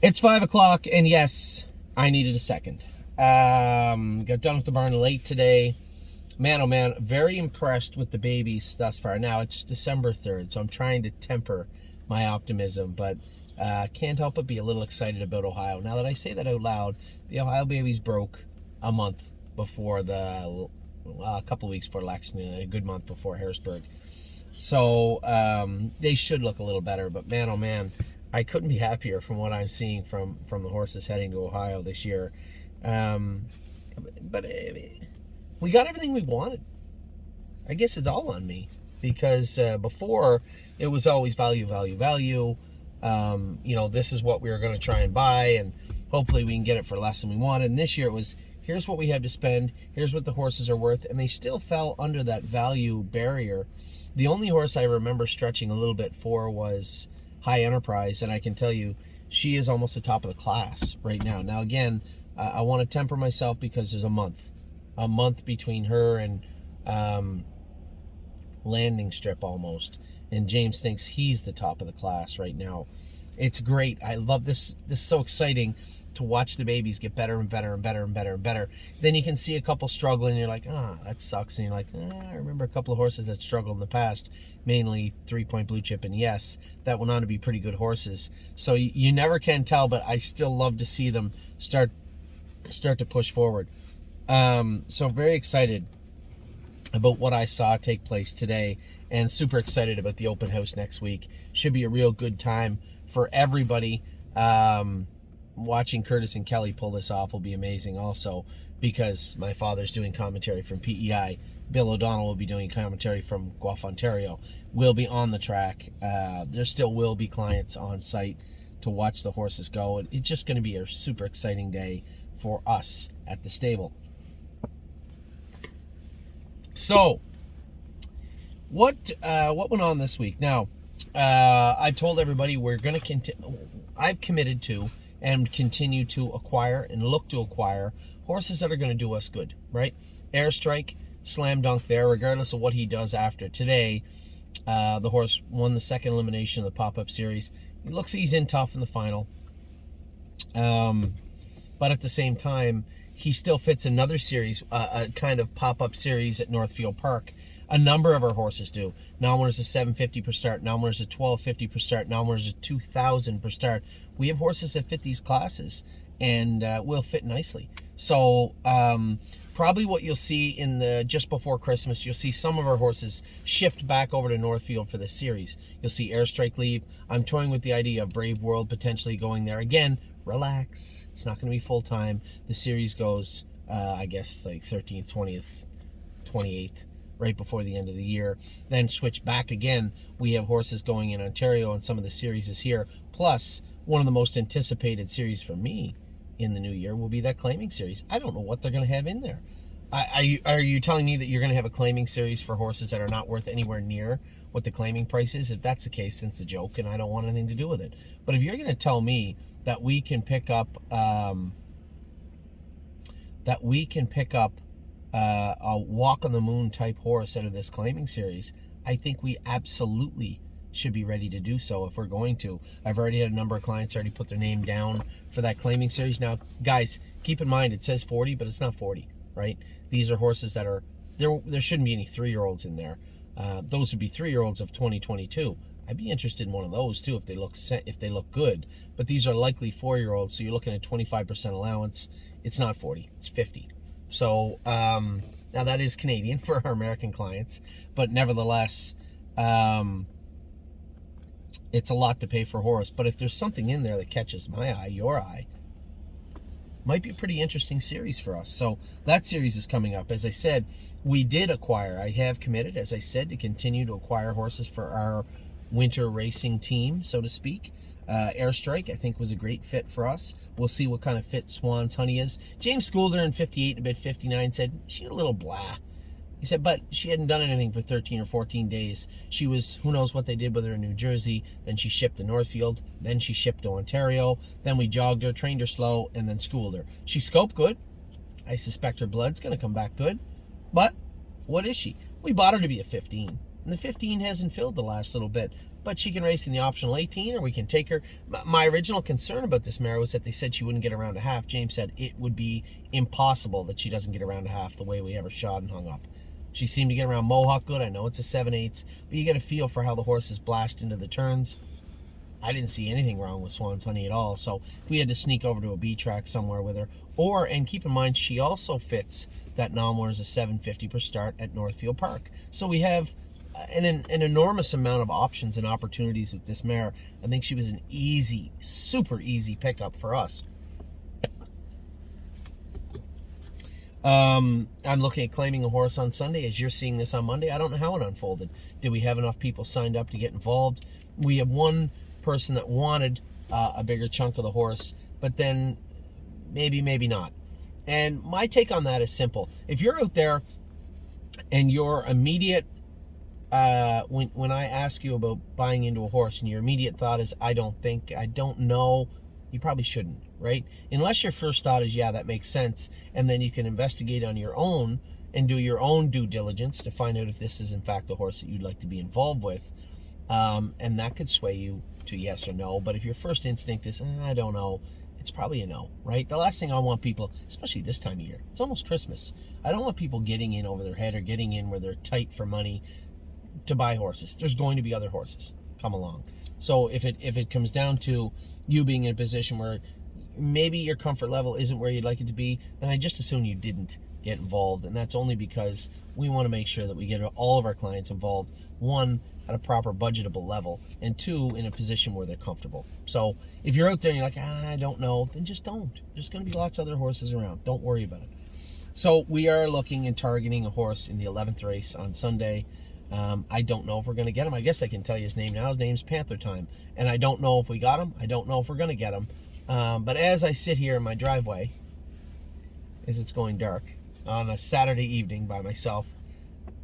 It's 5 o'clock, and yes, I needed a second. Got done with the barn late today. Man, oh man, very impressed with the babies thus far. Now, it's December 3rd, so I'm trying to temper my optimism, but can't help but be a little excited about Ohio. Now that I say that out loud, the Ohio babies broke a month before a couple of weeks before Lexington, a good month before Harrisburg. So they should look a little better, but man, oh man, I couldn't be happier from what I'm seeing from the horses heading to Ohio this year. But we got everything we wanted. I guess it's all on me, because before it was always value. This is what we were going to try and buy, and hopefully we can get it for less than we wanted. And this year it was, here's what we have to spend, here's what the horses are worth, and they still fell under that value barrier. The only horse I remember stretching a little bit for was High Enterprise, and I can tell you she is almost the top of the class right now. Now again, I want to temper myself because there's a month between her and Landing Strip almost, and James thinks he's the top of the class right now. It's great. I love this. This is so exciting to watch the babies get better and better and better and better and better. Then you can see a couple struggling, and you're like, that sucks. And you're like, I remember a couple of horses that struggled in the past, mainly 3 Point Blue Chip and Yes, that went on to be pretty good horses. So you never can tell, but I still love to see them start to push forward. So very excited about what I saw take place today, and super excited about the open house next week. Should be a real good time for everybody. Watching Curtis and Kelly pull this off will be amazing also, because my father's doing commentary from PEI. Bill O'Donnell will be doing commentary from Guelph, Ontario. We'll be on the track. There still will be clients on site to watch the horses go. It's just going to be a super exciting day for us at the stable. So, what went on this week? Now, I've told everybody we're going to I've committed to and continue to acquire and look to acquire horses that are going to do us good, right? Airstrike, slam dunk there, regardless of what he does after today. The horse won the second elimination of the pop-up series. It looks like he's in tough in the final. But at the same time, he still fits another series, a kind of pop-up series at Northfield Park. A number of our horses do. Nominers is $750 per start. Nominers is $1,250 per start. Nominers is $2,000 per start. We have horses that fit these classes and will fit nicely. So probably what you'll see in the just before Christmas, you'll see some of our horses shift back over to Northfield for this series. You'll see Airstrike leave. I'm toying with the idea of Brave World potentially going there again. Relax. It's not going to be full time. The series goes, I guess, like 13th, 20th, 28th. Right before the end of the year, then switch back again. We have horses going in Ontario, and some of the series is here. Plus, one of the most anticipated series for me in the new year will be that claiming series. I don't know what they're going to have in there. Are you telling me that you're going to have a claiming series for horses that are not worth anywhere near what the claiming price is? If that's the case, then it's a joke, and I don't want anything to do with it. But if you're going to tell me that we can pick up, a walk on the moon type horse out of this claiming series, I think we absolutely should be ready to do so if we're going to. I've already had a number of clients already put their name down for that claiming series. Now, guys, keep in mind it says 40, but it's not 40, right? These are horses that are, there shouldn't be any 3-year-olds in there. Those would be 3-year-olds of 2022. I'd be interested in one of those too if they look good. But these are likely 4-year-olds, so you're looking at 25% allowance. It's not 40, it's 50. So now that is Canadian for our American clients, but nevertheless, it's a lot to pay for a horse. But if there's something in there that catches my eye, your eye, might be a pretty interesting series for us. So that series is coming up. As I said, we did acquire. I have committed, as I said, to continue to acquire horses for our winter racing team, so to speak. Airstrike, I think, was a great fit for us. We'll see what kind of fit Swan's Honey is. James Goulder in 58 and a bit 59 said, she's a little blah. He said, but she hadn't done anything for 13 or 14 days. She was, who knows what they did with her in New Jersey. Then she shipped to Northfield. Then she shipped to Ontario. Then we jogged her, trained her slow, and then schooled her. She scoped good. I suspect her blood's going to come back good. But what is she? We bought her to be a 15. And the 15 hasn't filled the last little bit. But she can race in the optional 18, or we can take her. My original concern about this mare was that they said she wouldn't get around a half. James said it would be impossible that she doesn't get around a half the way we have her shod and hung up. She seemed to get around Mohawk good. I know it's a 7/8, but you get a feel for how the horses blast into the turns. I didn't see anything wrong with Swan's Honey at all. So if we had to sneak over to a B track somewhere with her, and keep in mind, she also fits that non-winners a 750 per start at Northfield Park. So we have an enormous amount of options and opportunities with this mare. I think she was an easy, super easy pickup for us. I'm looking at claiming a horse on Sunday. As you're seeing this on Monday, I don't know how it unfolded. Did we have enough people signed up to get involved? We have one person that wanted a bigger chunk of the horse, but then maybe not. And my take on that is simple. If you're out there and your immediate, when I ask you about buying into a horse and your immediate thought is, I don't know, you probably shouldn't, right? Unless your first thought is, yeah, that makes sense. And then you can investigate on your own and do your own due diligence to find out if this is in fact a horse that you'd like to be involved with. And that could sway you to yes or no. But if your first instinct is, I don't know, it's probably a no, right? The last thing I want people, especially this time of year, it's almost Christmas. I don't want people getting in over their head or getting in where they're tight for money to buy horses. There's going to be other horses come along. So if it comes down to you being in a position where maybe your comfort level isn't where you'd like it to be, then I just assume you didn't get involved. And that's only because we want to make sure that we get all of our clients involved, one, at a proper budgetable level, and two, in a position where they're comfortable. So if you're out there and you're like, I don't know, then just don't. There's going to be lots of other horses around. Don't worry about it. So we are looking and targeting a horse in the 11th race on Sunday. I don't know if we're going to get him. I guess I can tell you his name now. His name's Panther Time. And I don't know if we got him. I don't know if we're going to get him. But as I sit here in my driveway, as it's going dark, on a Saturday evening by myself,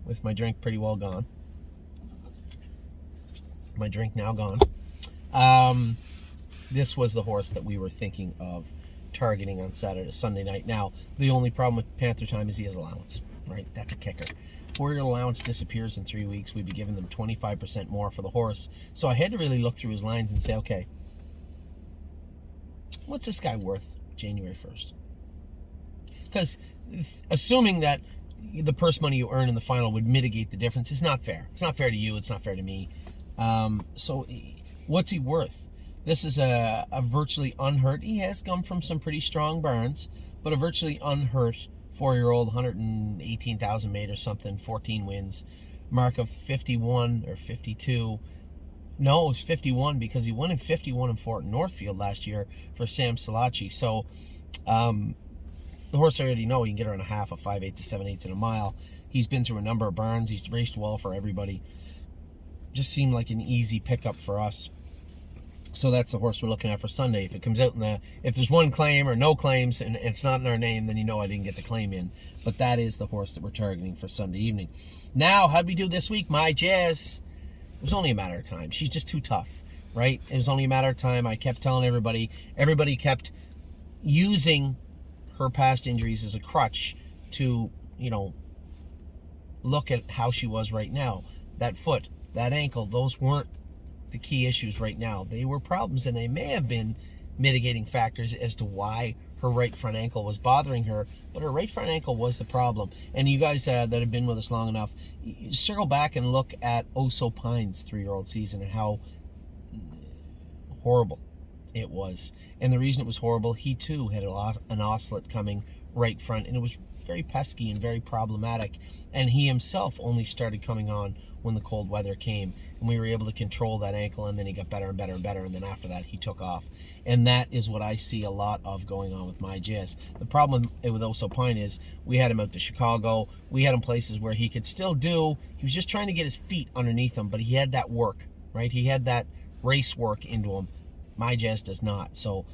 with my drink pretty well gone, my drink now gone, this was the horse that we were thinking of targeting on Sunday night. Now, the only problem with Panther Time is he has allowance, right? That's a kicker. Before your allowance disappears in 3 weeks, we'd be giving them 25% more for the horse. So I had to really look through his lines and say, okay, what's this guy worth January 1st? Because assuming that the purse money you earn in the final would mitigate the difference is not fair. It's not fair to you. It's not fair to me. So what's he worth? This is a virtually unhurt. He has come from some pretty strong barns, but a virtually unhurt 4-year-old, 118,000 made or something, 14 wins, mark of 51 or 52. No, it was 51 because he won in 51 and 4 at Northfield last year for Sam Salachi. So the horse I already know he can get around a half, a 5/8, a 7/8 in a mile. He's been through a number of barns. He's raced well for everybody. Just seemed like an easy pickup for us. So that's the horse we're looking at for Sunday. If it comes out if there's one claim or no claims and it's not in our name, then you know I didn't get the claim in. But that is the horse that we're targeting for Sunday evening. Now, how'd we do this week? My Jazz. It was only a matter of time. She's just too tough, right? It was only a matter of time. I kept telling everybody kept using her past injuries as a crutch to, look at how she was right now. That foot, that ankle, those weren't the key issues right now. They were problems, and they may have been mitigating factors as to why her right front ankle was bothering her, but her right front ankle was the problem. And you guys that have been with us long enough, circle back and look at Oso Pine's 3-year-old season and how horrible it was. And the reason it was horrible, he too had an oscillate coming right front, and it was very pesky and very problematic. And he himself only started coming on when the cold weather came, and we were able to control that ankle, and then he got better and better and better, and then after that he took off. And that is what I see a lot of going on with My Jazz. The problem with Oso Pine is we had him out to Chicago. We had him places where he could still he was just trying to get his feet underneath him, but he had that work, right? He had that race work into him. My Jazz does not. So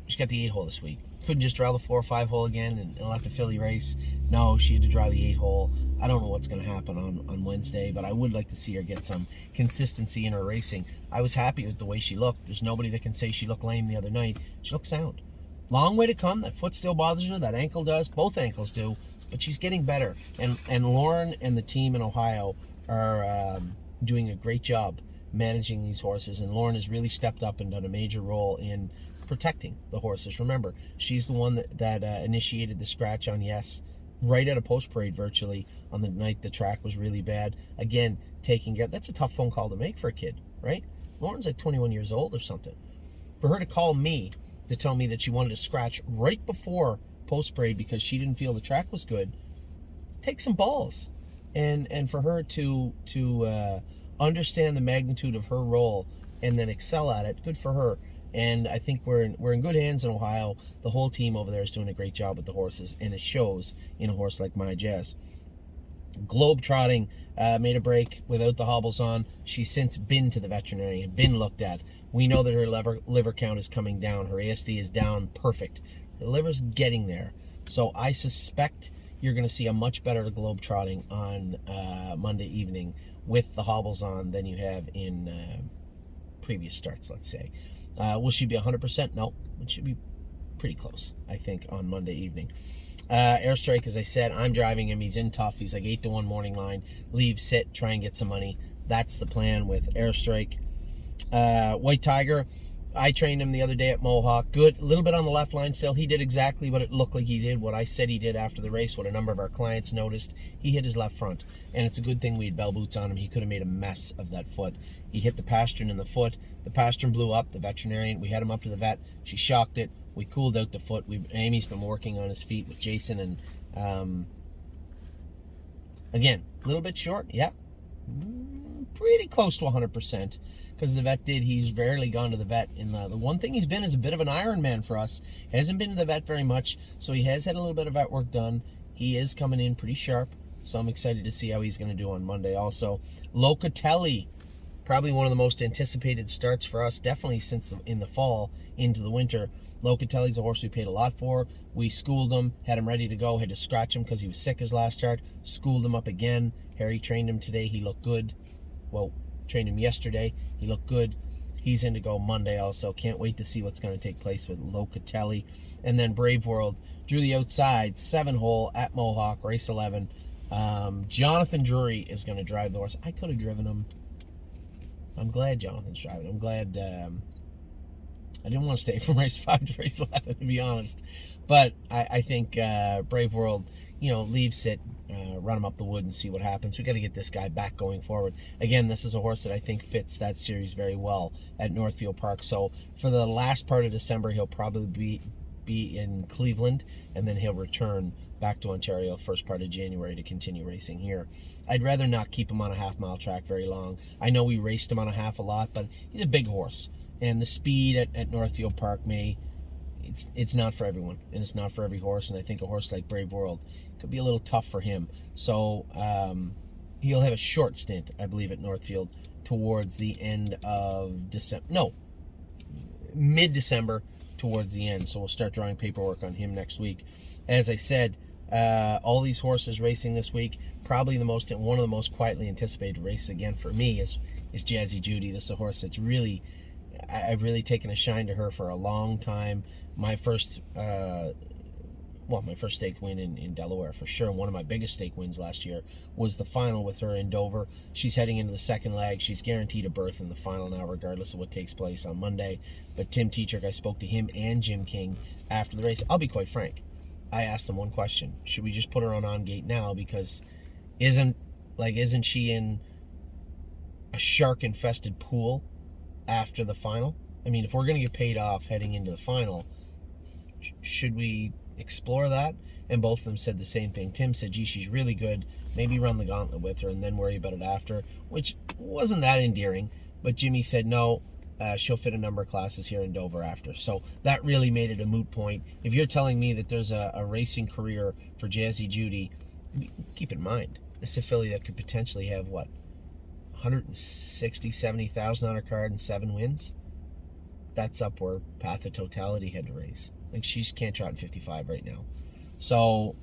she got the 8-hole this week. Couldn't just draw the 4 or 5 hole again and let the filly race. No, she had to draw the 8-hole. I don't know what's going to happen on Wednesday, but I would like to see her get some consistency in her racing. I was happy with the way she looked. There's nobody that can say she looked lame the other night. She looked sound. Long way to come. That foot still bothers her. That ankle does. Both ankles do. but she's getting better. And Lauren and the team in Ohio are doing a great job managing these horses, and Lauren has really stepped up and done a major role in protecting the horses. Remember, she's the one that initiated the scratch on Yes right at a post parade virtually on the night the track was really bad. Again, that's a tough phone call to make for a kid, right? Lauren's like 21 years old or something. For her to call me to tell me that she wanted to scratch right before post parade because she didn't feel the track was good, take some balls. And for her to understand the magnitude of her role and then excel at it, good for her. And I think we're in good hands in Ohio. The whole team over there is doing a great job with the horses, and it shows in a horse like My Jazz. Globetrotting made a break without the hobbles on. She's since been to the veterinarian, been looked at. We know that her liver count is coming down. Her ASD is down perfect. Her liver's getting there. So I suspect you're going to see a much better Globetrotting on Monday evening with the hobbles on than you have in previous starts, let's say. Will she be 100%? No, but she'll be pretty close, I think, on Monday evening. Airstrike, as I said, I'm driving him. He's in tough. He's like 8-1 morning line. Leave, sit, try and get some money. That's the plan with Airstrike. White Tiger, I trained him the other day at Mohawk. Good, a little bit on the left line still. He did exactly what it looked like he did, what I said he did after the race, what a number of our clients noticed. He hit his left front, and it's a good thing we had bell boots on him. He could have made a mess of that foot. He hit the pastern in the foot. The pastern blew up. The veterinarian, we had him up to the vet. She shocked it. We cooled out the foot. Amy's been working on his feet with Jason, and again, a little bit short, yeah. Pretty close to 100%, because the vet he's rarely gone to the vet. And the one thing he's been is a bit of an Iron Man for us. Hasn't been to the vet very much, so he has had a little bit of vet work done. He is coming in pretty sharp, so I'm excited to see how he's going to do on Monday. Also, Locatelli, probably one of the most anticipated starts for us, definitely since in the fall into the winter. Locatelli's a horse we paid a lot for. We schooled him, had him ready to go, had to scratch him because he was sick his last start. Schooled him up again. Harry trained him today. He looked good. Well, trained him yesterday. He looked good. He's in to go Monday also. Can't wait to see what's going to take place with Locatelli. And then Brave World drew the outside, 7-hole at Mohawk, race 11. Jonathan Drury is going to drive the horse. I could have driven him. I'm glad Jonathan's driving. I'm glad. I didn't want to stay from race 5 to race 11, to be honest. But I think Brave World, leave, sit, run him up the wood and see what happens. We got to get this guy back going forward. Again, this is a horse that I think fits that series very well at Northfield Park. So for the last part of December, he'll probably be in Cleveland, and then he'll return back to Ontario first part of January to continue racing here. I'd rather not keep him on a half-mile track very long. I know we raced him on a half a lot, but he's a big horse. And the speed at Northfield Park it's not for everyone, and it's not for every horse. And I think a horse like Brave World could be a little tough for him. So he'll have a short stint, I believe, at Northfield towards the end of December. No, mid-December towards the end. So we'll start drawing paperwork on him next week. As I said, all these horses racing this week, probably one of the most quietly anticipated races again for me is Jazzy Judy. This is a horse that's I've really taken a shine to her for a long time. My first stake win in Delaware for sure. One of my biggest stake wins last year was the final with her in Dover. She's heading into the second leg. She's guaranteed a berth in the final now, regardless of what takes place on Monday. But Tim Tetrick, I spoke to him and Jim King after the race. I'll be quite frank. I asked them one question: should we just put her on gate now? Because isn't she in a shark-infested pool after the final? I mean, if we're going to get paid off heading into the final, should we explore that? And both of them said the same thing. Tim said, gee, she's really good. Maybe run the gauntlet with her and then worry about it after, which wasn't that endearing. But Jimmy said, no, she'll fit a number of classes here in Dover after. So that really made it a moot point. If you're telling me that there's a racing career for Jazzy Judy, keep in mind, this is a filly that could potentially have, 160, 70,000 on her card and 7 wins? That's up where Path of Totality had to race. Like, she can't trot in 55 right now. So,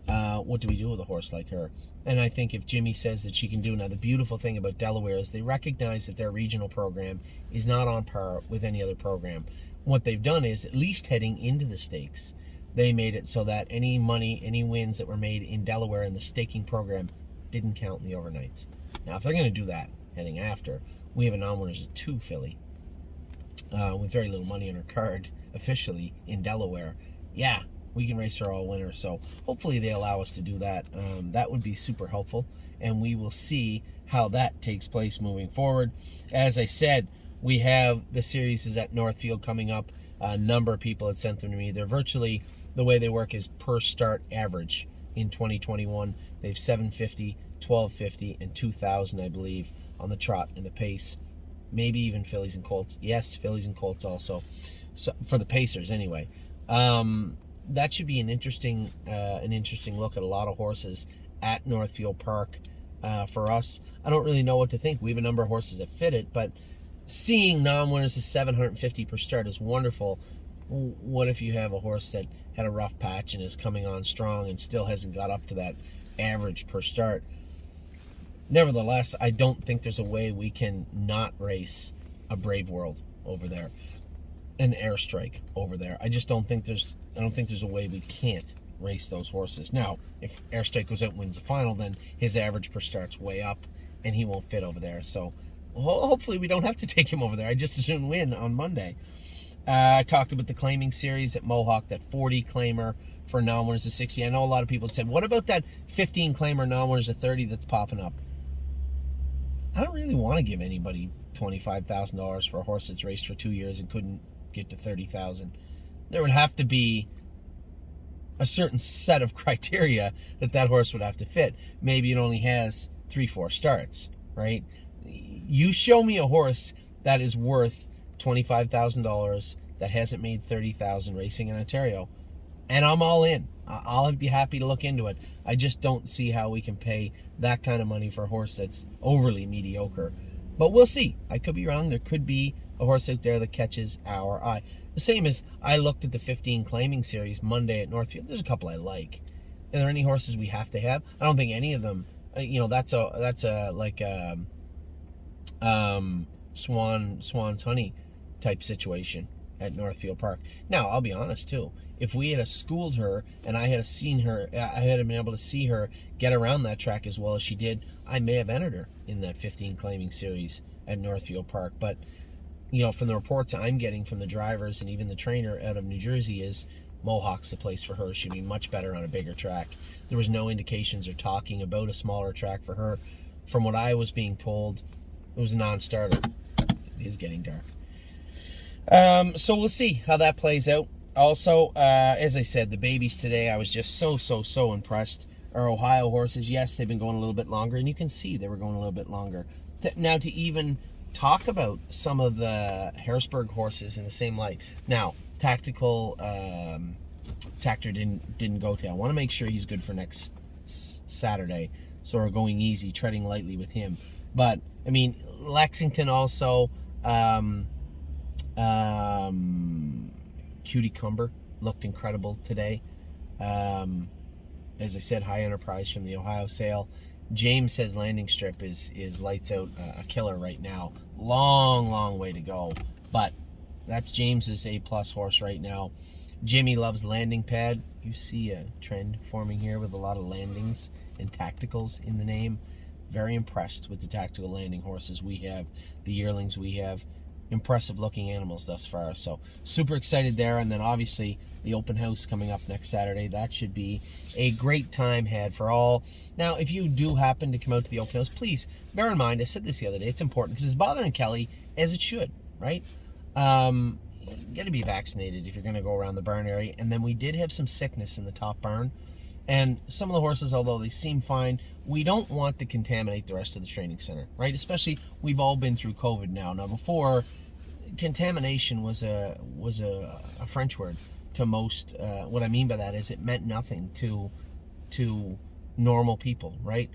what do we do with a horse like her? And I think if Jimmy says that she can do, now the beautiful thing about Delaware is they recognize that their regional program is not on par with any other program. What they've done is, at least heading into the stakes, they made it so that any money, any wins that were made in Delaware in the staking program didn't count in the overnights. Now, if they're going to do that heading after, we have a non-winners of 2 filly with very little money on her card officially in Delaware. Yeah, we can race her all winner. So hopefully they allow us to do that. That would be super helpful, and we will see how that takes place moving forward. As I said, we have the series is at Northfield coming up. A number of people had sent them to me. They're virtually, the way they work is per start average in 2021. They have 750, 1250, and 2000, I believe, on the trot and the pace. Maybe even fillies and colts. Yes, fillies and colts also. So, for the pacers anyway. That should be an interesting look at a lot of horses at Northfield Park for us. I don't really know what to think. We have a number of horses that fit it, but seeing non-winners of 750 per start is wonderful. What if you have a horse that had a rough patch and is coming on strong and still hasn't got up to that average per start? Nevertheless, I don't think there's a way we can not race a Brave World over there, an Airstrike over there. I don't think there's a way we can't race those horses. Now, if Airstrike goes out and wins the final, then his average per start's way up and he won't fit over there. So hopefully we don't have to take him over there. I just as soon win on Monday. I talked about the claiming series at Mohawk, that 40 claimer for non-winners of 60. I know a lot of people said, what about that 15 claimer non-winners of 30 that's popping up? I don't really want to give anybody $25,000 for a horse that's raced for 2 years and couldn't get to 30,000. There would have to be a certain set of criteria that horse would have to fit. Maybe it only has 3-4 starts, right? You show me a horse that is worth $25,000 that hasn't made 30,000 racing in Ontario, and I'm all in. I'll be happy to look into it. I just don't see how we can pay that kind of money for a horse that's overly mediocre. But we'll see. I could be wrong. There could be a horse out there that catches our eye. The same as I looked at the 15 claiming series Monday at Northfield. There's a couple I like. Are there any horses we have to have? I don't think any of them. That's a Swan's Honey type situation at Northfield Park. Now, I'll be honest too. If we had schooled her and I had seen her, I had been able to see her get around that track as well as she did, I may have entered her in that 15 claiming series at Northfield Park. But from the reports I'm getting from the drivers and even the trainer out of New Jersey is Mohawk's the place for her. She'd be much better on a bigger track. There was no indications or talking about a smaller track for her. From what I was being told, it was a non-starter. It is getting dark. So we'll see how that plays out. Also, as I said, the babies today, I was just so impressed. Our Ohio horses, yes, they've been going a little bit longer, and you can see they were going a little bit longer. Now, to even talk about some of the Harrisburg horses in the same light. Now, Tactical Tactor didn't go to. I want to make sure he's good for next Saturday, so we're going easy, treading lightly with him. But, I mean, Lexington also... Cutie Cumber looked incredible today. As I said, High Enterprise from the Ohio sale. James says Landing Strip is lights out, a killer right now. Long way to go, but that's James's A+ horse right now. Jimmy loves Landing Pad. You see a trend forming here with a lot of landings and tacticals in the name. Very impressed with the tactical landing horses we have, the yearlings we have. Impressive looking animals thus far, so super excited there. And then obviously the open house coming up next Saturday. That should be a great time had for all. Now, if you do happen to come out to the open house, please bear in mind, I said this the other day, it's important because it's bothering Kelly, as it should, right? You got to be vaccinated if you're going to go around the barn area. And then we did have some sickness in the top barn, and some of the horses, although they seem fine, we don't want to contaminate the rest of the training center, right? Especially, we've all been through COVID now. Now, before, contamination was a French word to most. What I mean by that is it meant nothing to normal people, right?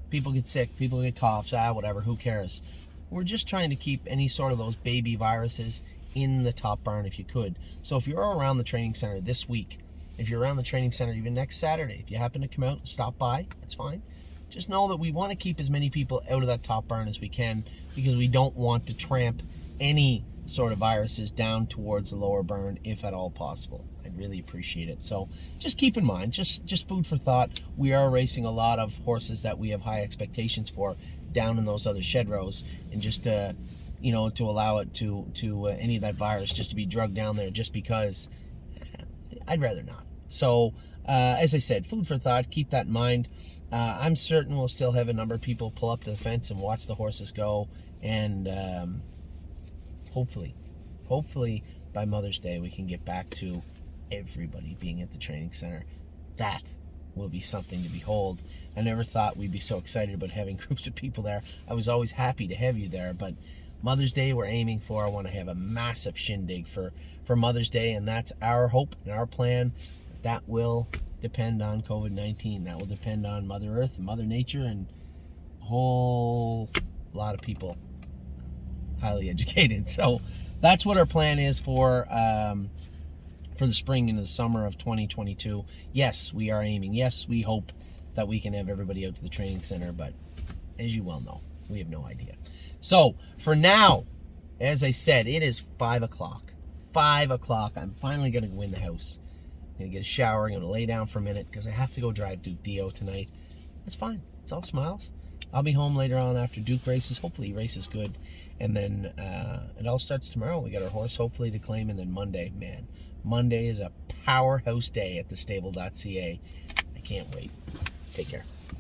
People get sick, people get coughs, whatever, who cares? We're just trying to keep any sort of those baby viruses in the top barn if you could. So if you're around the training center this week, if you're around the training center even next Saturday, if you happen to come out and stop by, that's fine. Just know that we want to keep as many people out of that top barn as we can because we don't want to tramp any sort of viruses down towards the lower burn, if at all possible. I'd really appreciate it. So just keep in mind, just food for thought. We are racing a lot of horses that we have high expectations for down in those other shed rows, and just to allow it to any of that virus just to be drugged down there, just because I'd rather not. So as I said, food for thought. Keep that in mind. I'm certain we'll still have a number of people pull up to the fence and watch the horses go, and hopefully by Mother's Day we can get back to everybody being at the training center. That will be something to behold. I never thought we'd be so excited about having groups of people there. I was always happy to have you there, but Mother's Day we're aiming for. I want to have a massive shindig for Mother's Day, and that's our hope and our plan. That will depend on COVID-19. That will depend on Mother Earth and Mother Nature and a whole lot of people highly educated. So that's what our plan is for the spring into the summer of 2022. Yes, we are aiming. Yes, we hope that we can have everybody out to the training center, but as you well know, we have no idea. So for now, as I said, it is 5 o'clock. 5 o'clock. I'm finally going to go in the house. I'm going to get a shower. I'm going to lay down for a minute because I have to go drive Duke Dio tonight. That's fine. It's all smiles. I'll be home later on after Duke races. Hopefully he races good. And then it all starts tomorrow. We got our horse hopefully to claim. And then Monday, man. Monday is a powerhouse day at the stable.ca. I can't wait. Take care.